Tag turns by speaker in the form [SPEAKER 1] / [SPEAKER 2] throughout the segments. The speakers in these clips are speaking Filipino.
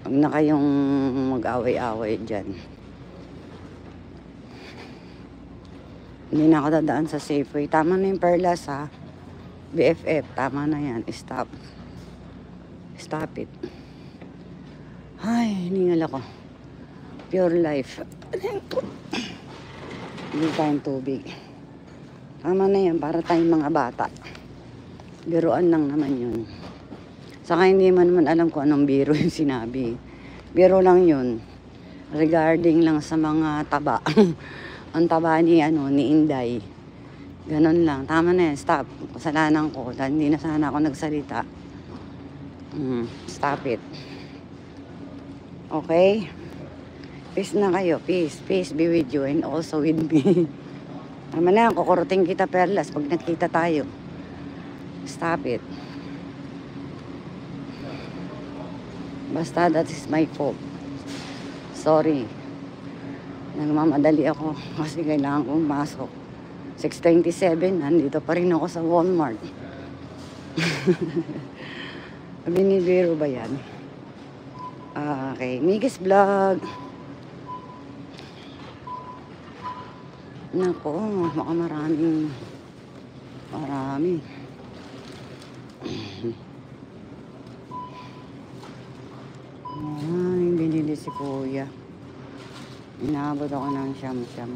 [SPEAKER 1] Huwag na kayong mag-away-away dyan. Hindi na ako dadaan sa Safeway. Tama na yung Perlas ha. BFF, tama na yan. Stop. Stop it. Ay, hiningal ako. Pure life. Hindi tayong tubig. Tama na yan, para tayong mga bata. Biruan lang naman yun. Saka hindi man alam kung anong biro yung sinabi. Biro lang yun. Regarding lang sa mga taba. Ang taba ni Inday. Ganon lang. Tama na yan. Stop. Kasalanan ko. Dahil hindi na sana ako nagsalita. Stop it. Okay? Peace na kayo. Peace. Peace be with you and also with me. Tama na yan. Kukurutin kita, Perlas, pag nakita tayo. Stop it. Basta that is my fault. Sorry. Nagmamadali ako kasi kailangan kong masok. 6:27, nandito pa rin ako sa Walmart. Binibiro ba yan? Okay, Migis Vlog. Nako, baka marami. Ay, binili si Kuya. Inaabot ako ng siyam-siyam.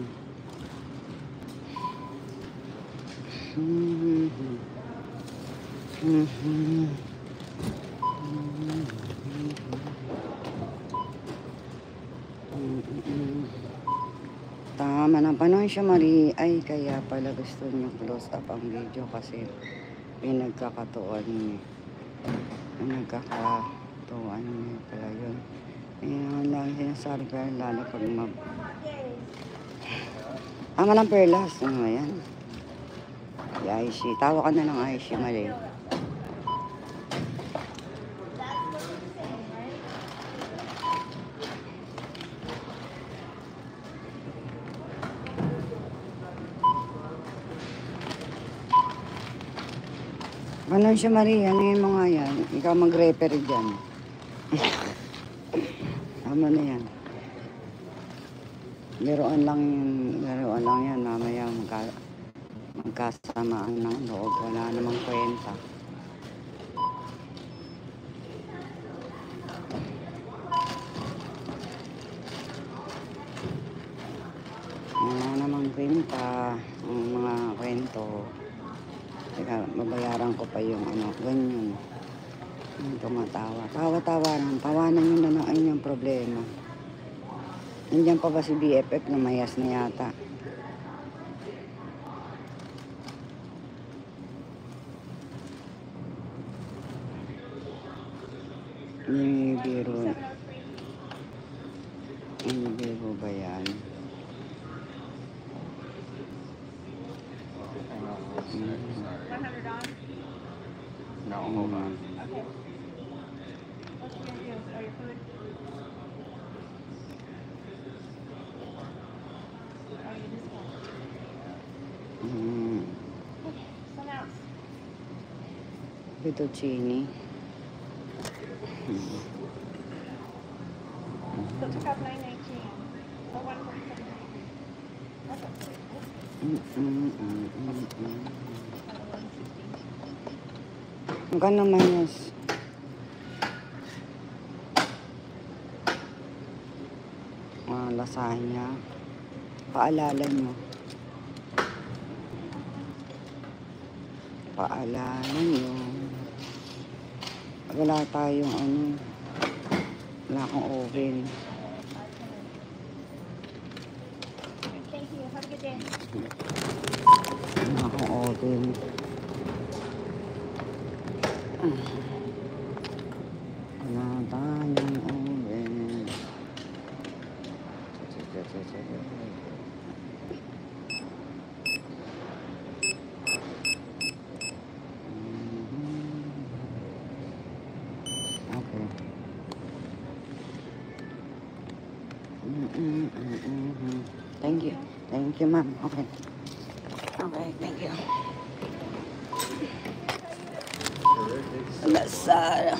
[SPEAKER 1] Tama ng panahon siya, Marie. Ay, kaya pala gusto niyo close up ang video kasi pinagkakatuan niya. Pinagkakatuan niya pala yun. Ayan lang sinasabi ko, lalo pag tama ng Perlas. Ano yan? Si Aishi. Tawa ka na ng Aishi, mali. Ano siya, Maria? Ano yung mga yan? Ikaw mag-referee dyan. Tama na yan. Biruan lang yan. Mamaya magkasamaan ng loob. Wala namang kwenta. Wala namang kwenta. Ang mga kwento. Teka, mabayaran ko pa yung ganyan. Yung tumatawa. Tawanan yun na ang inyong problema. Nandiyan pa ba si BFF na mayas na yata? Yung biro. Yung biro ba yan? No, hold on. Fettuccine.
[SPEAKER 2] So took out 919 or 147.
[SPEAKER 1] Magkano mayas? Lasagna. Paalala nyo. Wala tayong wala akong oven.
[SPEAKER 2] Thank you. Have a good day.
[SPEAKER 1] Wala akong oven. Wala tayong oven. Okay. Thank you. Thank you, ma'am. Okay. Okay, thank you. Lazada.